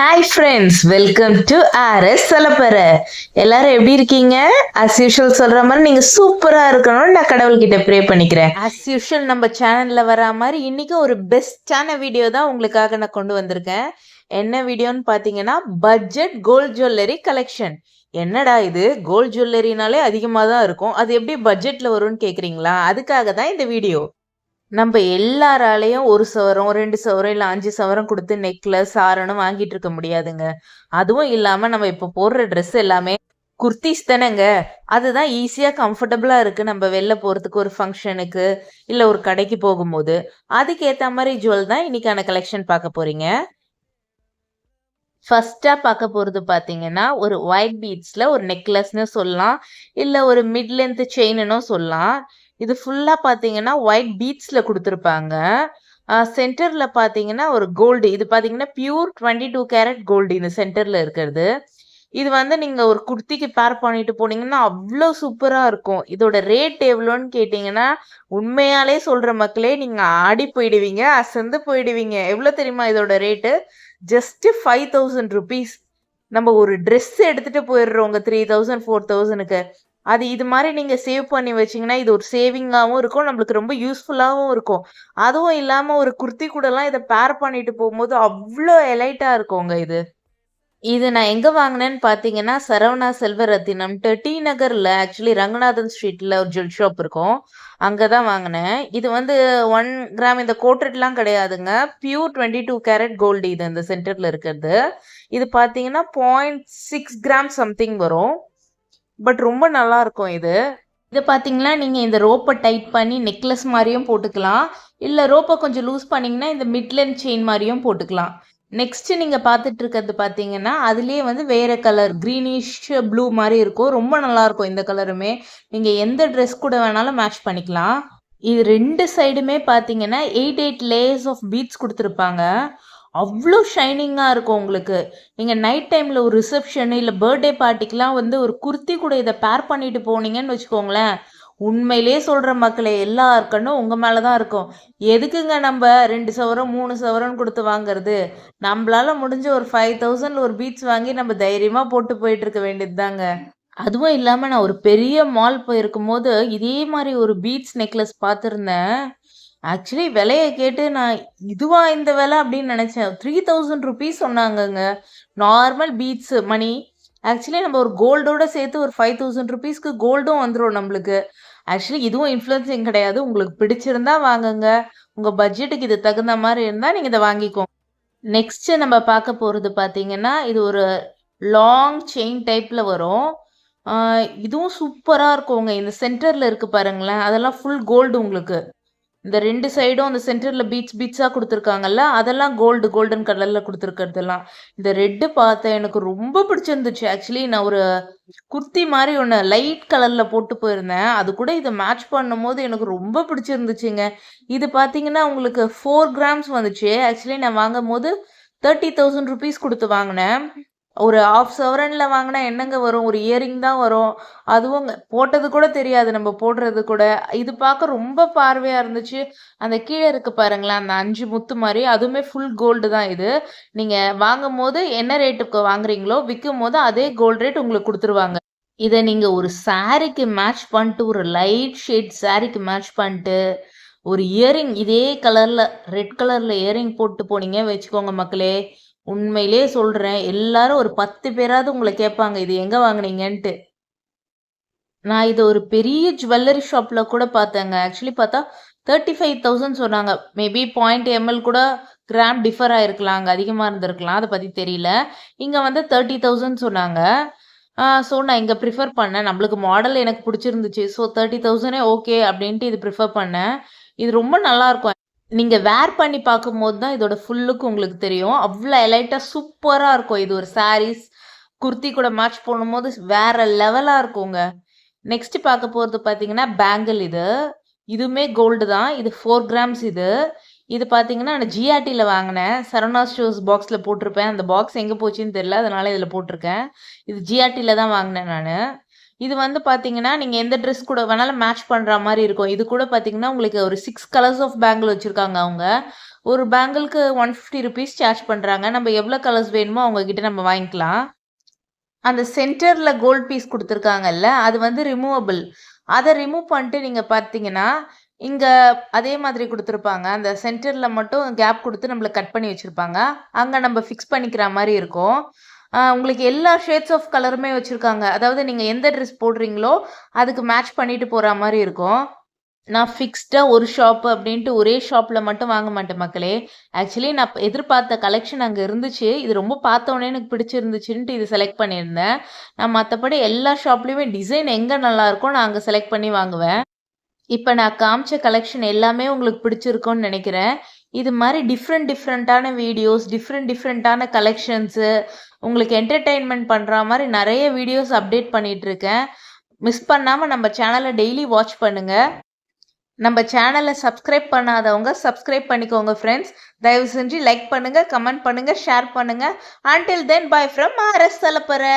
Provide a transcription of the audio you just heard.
Hi friends, welcome to RS சொல்லப்பற. எல்லாரும் எப்படி இருக்கீங்க? அஸ் யூஷுவல் சொல்ற மாதிரி நீங்க சூப்பரா இருக்கணும்னு நான் கடவுள்கிட்ட ப்ரே பண்ணிக்கிறேன். அஸ் யூஷுவல் நம்ம சேனல்ல வரா மாதிரி இன்னைக்கு ஒரு பெஸ்டான வீடியோ தான் உங்களுக்காக நான் கொண்டு வந்திருக்கேன். என்ன வீடியோன்னு பார்த்தீங்கன்னா, பட்ஜெட் கோல்ட் ஜுவல்லரி கலெக்ஷன். என்னடா இது, கோல்ட் ஜுவல்லரினாலே அதிகமாக தான் இருக்கும், அது எப்படி பட்ஜெட்ல வரும்னு கேட்குறீங்களா? அதுக்காக தான் இந்த வீடியோ. நம்ம எல்லாராலையும் 1 சவரம் 2 சவரம் இல்லை 5 சவரம் கொடுத்து நெக்லஸ் ஆரணும் வாங்கிட்டு இருக்க முடியாதுங்க. அதுவும் இல்லாம நம்ம இப்போ போடுற ட்ரெஸ் எல்லாமே குர்த்திஸ் தானேங்க. அதுதான் ஈஸியாக கம்ஃபர்டபுளாக இருக்குது நம்ம வெளில போகிறதுக்கு, ஒரு ஃபங்க்ஷனுக்கு இல்லை ஒரு கடைக்கு போகும்போது. அதுக்கேற்ற மாதிரி ஜுவல் தான் இன்னைக்கான கலெக்ஷன் பார்க்க போறீங்க. ஃபர்ஸ்டா பார்க்க போகிறது பார்த்தீங்கன்னா, ஒரு ஒயிட் பீட்ஸில் ஒரு நெக்லஸ்னு சொல்லலாம், இல்லை ஒரு மிட் லென்த் செயின்னு சொல்லலாம். இது ஃபுல்லாக பார்த்தீங்கன்னா ஒயிட் பீட்ஸில் கொடுத்துருப்பாங்க. சென்டரில் பார்த்தீங்கன்னா ஒரு கோல்டு, இது பார்த்தீங்கன்னா பியூர் 22 கேரட் கோல்டு இந்த சென்டரில் இருக்கிறது. இது வந்து நீங்கள் ஒரு குர்த்திக்கு பேர் பண்ணிட்டு போனீங்கன்னா அவ்வளோ சூப்பராக இருக்கும். இதோட ரேட் எவ்வளோன்னு கேட்டிங்கன்னா, உண்மையாலே சொல்கிற மக்களே நீங்கள் ஆடி போயிடுவீங்க, அசந்து போயிடுவீங்க. எவ்வளோ தெரியுமா இதோட ரேட்டு? Just 5000 rupees. நம்ம ஒரு ட்ரெஸ் எடுத்துகிட்டு போயிடுறோங்க 3000 4000க்கு. அது இது மாதிரி நீங்கள் சேவ் பண்ணி வச்சிங்கன்னா இது ஒரு சேவிங்காகவும் இருக்கும், நம்மளுக்கு ரொம்ப யூஸ்ஃபுல்லாகவும் இருக்கும். அதுவும் இல்லாமல் ஒரு குர்த்தி கூடலாம் இதை பேர் பண்ணிட்டு போகும்போது அவ்வளோ எலைட்டாக இருக்குங்க இது. இது நான் எங்கே வாங்கினேன்னு பார்த்தீங்கன்னா, சரவணா செல்வரத்தினம் டி நகரில், ஆக்சுவலி ரங்கநாதன் ஸ்ட்ரீட்டில் ஒரு ஜுவல் ஷாப் இருக்கும், அங்கே தான் வாங்கினேன். இது வந்து 1 கிராம் இந்த கோட்டட்லாம் கிடையாதுங்க, பியூர் 22 கேரட் கோல்டு இது இந்த சென்டரில் இருக்கிறது. இது பார்த்தீங்கன்னா 0.6 கிராம் சம்திங் வரும். பட் ரொம்ப நல்லா இருக்கும் இது. இதை பார்த்தீங்கன்னா நீங்கள் இந்த ரோப்பை டைட் பண்ணி நெக்லஸ் மாதிரியும் போட்டுக்கலாம், இல்லை ரோப்பை கொஞ்சம் லூஸ் பண்ணிங்கன்னா இந்த மிட்லென்த் செயின் மாதிரியும் போட்டுக்கலாம். நெக்ஸ்ட் நீங்கள் பார்த்துட்டு இருக்கிறது பார்த்தீங்கன்னா, அதுலேயே வந்து வேறு கலர் க்ரீனிஷ் ப்ளூ மாதிரி இருக்கும், ரொம்ப நல்லாயிருக்கும் இந்த கலருமே. நீங்கள் எந்த ட்ரெஸ் கூட வேணாலும் மேட்ச் பண்ணிக்கலாம். இது 2 சைடுமே பார்த்தீங்கன்னா 8 லேயர்ஸ் ஆஃப் பீட்ஸ் கொடுத்துருப்பாங்க. அவ்வளோ ஷைனிங்காக இருக்கும் உங்களுக்கு. நீங்கள் நைட் டைமில் ஒரு ரிசப்ஷனு இல்லை பர்த்டே பார்ட்டிக்கெலாம் வந்து ஒரு குர்த்தி கூட இதை பேர் பண்ணிட்டு போனீங்கன்னு வச்சுக்கோங்களேன், உண்மையிலே சொல்கிற மக்களே எல்லார் கண்ணும் உங்கள் மேலே தான் இருக்கும். எதுக்குங்க நம்ம 2 சவரம் 3 சவரம் கொடுத்து வாங்குறது? நம்மளால முடிஞ்ச ஒரு 5000 ஒரு பீட்ஸ் வாங்கி நம்ம தைரியமாக போட்டு போயிட்டு இருக்க வேண்டியது தாங்க. அதுவும் இல்லாமல் நான் ஒரு பெரிய மால் போயிருக்கும் போது இதே மாதிரி ஒரு பீட்ஸ் நெக்லஸ் பார்த்துருந்தேன். ஆக்சுவலி விலையை கேட்டு நான் இதுவா இந்த விலை அப்படின்னு நினச்சேன். 3000 ருபீஸ் சொன்னாங்கங்க, நார்மல் பீட்ஸு மணி. ஆக்சுவலி நம்ம ஒரு கோல்டோட சேர்த்து ஒரு 5000 ருபீஸ்க்கு கோல்டும் வந்துடும் நம்மளுக்கு. ஆக்சுவலி இதுவும் இன்ஃப்ளூயன்சிங் கிடையாது, உங்களுக்கு பிடிச்சிருந்தா வாங்குங்க, உங்கள் பட்ஜெட்டுக்கு இது தகுந்த மாதிரி இருந்தால் நீங்கள் இதை வாங்கிக்கோங்க. நெக்ஸ்ட்டு நம்ம பார்க்க போகிறது பார்த்தீங்கன்னா, இது ஒரு லாங் செயின் டைப்பில் வரும். இதுவும் சூப்பராக இருக்குங்க. இந்த சென்டரில் இருக்குது பாருங்களேன், அதெல்லாம் ஃபுல் கோல்டு உங்களுக்கு. இந்த 2 சைடும் அந்த சென்டரில் பீட்ஸாக கொடுத்துருக்காங்கல்ல, அதெல்லாம் கோல்டன் கலரில் கொடுத்துருக்கிறதெல்லாம். இந்த ரெட்டு பார்த்தேன், எனக்கு ரொம்ப பிடிச்சிருந்துச்சு. ஆக்சுவலி நான் ஒரு குர்த்தி மாதிரி ஒன்று லைட் கலரில் போட்டு போயிருந்தேன், அது கூட இதை மேட்ச் பண்ணும் போது எனக்கு ரொம்ப பிடிச்சிருந்துச்சுங்க. இது பார்த்தீங்கன்னா உங்களுக்கு 4 கிராம்ஸ் வந்துச்சு. ஆக்சுவலி நான் வாங்கும் போது 30,000 ருபீஸ் கொடுத்து வாங்கினேன். ஒரு 1/2 சவரனில் வாங்கினா என்னங்க வரும், ஒரு இயரிங் தான் வரும். அதுவும் போட்டது கூட தெரியாது நம்ம போடுறது கூட. இது பார்க்க ரொம்ப பார்வையாக இருந்துச்சு. அந்த கீழே இருக்குது பாருங்களேன், அந்த 5 முத்து மாதிரி, அதுவுமே ஃபுல் கோல்டு தான் இது. நீங்கள் வாங்கும் போது என்ன ரேட்டுக்கு வாங்குறீங்களோ விற்கும் போது அதே கோல்டு ரேட் உங்களுக்கு கொடுத்துருவாங்க. இதை நீங்கள் ஒரு சாரீக்கு மேட்ச் பண்ணிட்டு, ஒரு லைட் ஷேட் சாரீக்கு மேட்ச் பண்ணிட்டு, ஒரு இயரிங் இதே கலரில் ரெட் கலரில் இயரிங் போட்டு போனீங்க வச்சுக்கோங்க மக்களே, உண்மையிலே சொல்கிறேன், எல்லாரும் ஒரு 10 பேராவது உங்களை கேட்பாங்க இது எங்கே வாங்கினீங்கன்ட்டு. நான் இது ஒரு பெரிய ஜுவல்லரி ஷாப்பில் கூட பார்த்தேங்க. ஆக்சுவலி பார்த்தா 35,000 சொன்னாங்க. மேபி 0.ml கூட கிராம் டிஃபர் ஆகிருக்கலாம், அங்கே அதிகமாக இருந்திருக்கலாம், அதை பற்றி தெரியல. இங்கே வந்து 30,000 சொன்னாங்க. ஸோ நான் இங்கே ப்ரிஃபர் பண்ணேன், நம்மளுக்கு மாடல் எனக்கு பிடிச்சிருந்துச்சு. ஸோ 30,000 ஓகே அப்படின்ட்டு இது ப்ரிஃபர் பண்ணேன். இது ரொம்ப நல்லாயிருக்கும். நீங்கள் வேர் பண்ணி பார்க்கும்போது தான் இதோட ஃபுல்லுக்கு உங்களுக்கு தெரியும். அவ்வளோ எலைட்டாக சூப்பராக இருக்கும். இது ஒரு சாரீஸ் குர்த்தி கூட மேட்ச் பண்ணும்போது வேறு லெவலாக இருக்குங்க. நெக்ஸ்ட் பார்க்க போகிறது பார்த்தீங்கன்னா பேங்கிள். இதுவுமே கோல்டு தான். இது 4 கிராம்ஸ். இது பார்த்தீங்கன்னா நான் ஜிஆர்டியில் வாங்கினேன். சரவணா ஸ்டோர்ஸ் பாக்ஸில் போட்டிருப்பேன், அந்த பாக்ஸ் எங்கே போச்சுன்னு தெரியல, அதனால் இதில் போட்டிருக்கேன். இது ஜிஆர்டியில் தான் வாங்கினேன் நான். இது வந்து பார்த்தீங்கன்னா நீங்கள் எந்த ட்ரெஸ் கூட வேணாலும் மேட்ச் பண்ணுற மாதிரி இருக்கும். இது கூட பார்த்தீங்கன்னா உங்களுக்கு ஒரு 6 கலர்ஸ் ஆஃப் பேங்கிள் வச்சுருக்காங்க அவங்க. ஒரு பேங்கிள்க்கு 150 ருபீஸ் சார்ஜ் பண்றாங்க. நம்ம எவ்வளோ கலர்ஸ் வேணுமோ அவங்க கிட்ட நம்ம வாங்கிக்கலாம். அந்த சென்டர்ல கோல்ட் பீஸ் குடுத்துருக்காங்கல்ல, அது வந்து ரிமூவபிள். அத ரிமூவ் பண்ணிட்டு நீங்க பார்த்தீங்கன்னா, இங்க அதே மாதிரி குடுத்துருப்பாங்க. அந்த சென்டர்ல மட்டும் கேப் குடுத்து நம்மளுக்கு கட் பண்ணி வச்சிருப்பாங்க. அங்க நம்ம ஃபிக்ஸ் பண்ணிக்கிற மாரி இருக்கும். உங்களுக்கு எல்லா ஷேட்ஸ் ஆஃப் கலருமே வச்சிருக்காங்க. அதாவது நீங்க எந்த ட்ரெஸ் போடுறீங்களோ, அதுக்கு மேட்ச் பண்ணிட்டு போற மாரி இருக்கும். நான் ஃபிக்ஸ்டா ஒரு ஷாப் அப்படின்ட்டு ஒரே ஷாப்ல மட்டும் வாங்க மாட்டேன் மக்களே. ஆக்சுவலி நான் எதிர்பார்த்த கலெக்ஷன் அங்க இருந்துச்சு. இது ரொம்ப பார்த்தோனே எனக்கு பிடிச்சிருந்துச்சுன்ட்டு இது செலக்ட் பண்ணியிருந்தேன். நான் மத்தபடி எல்லா ஷாப்லயுமே டிசைன் எங்க நல்லாருக்கோ நான் அங்க செலக்ட் பண்ணி வாங்குவேன். இப்ப நான் காமிச்ச கலெக்ஷன் எல்லாமே உங்களுக்கு பிடிச்சிருக்கும்னு நெனைக்கிறேன். இது மாரி டிஃப்ரெண்டான வீடியோஸ், டிஃப்ரெண்டான கலெக்ஷன்ஸு, உங்களுக்கு என்டர்டெயின்மென்ட் பண்ற மாரி நெறைய வீடியோஸ் அப்டேட் பண்ணிட்டுருக்கேன். மிஸ் பண்ணாம நம்ம சேனல டெய்லி வாட்ச் பண்ணுங்க. நம்ம சேனலை சப்ஸ்கிரைப் பண்ணாதவங்க சப்ஸ்கிரைப் பண்ணிக்கோங்க ஃப்ரெண்ட்ஸ். தயவு செஞ்சு லைக் பண்ணுங்க, கமெண்ட் பண்ணுங்க, ஷேர் பண்ணுங்க. Until then, bye from RS Salapara.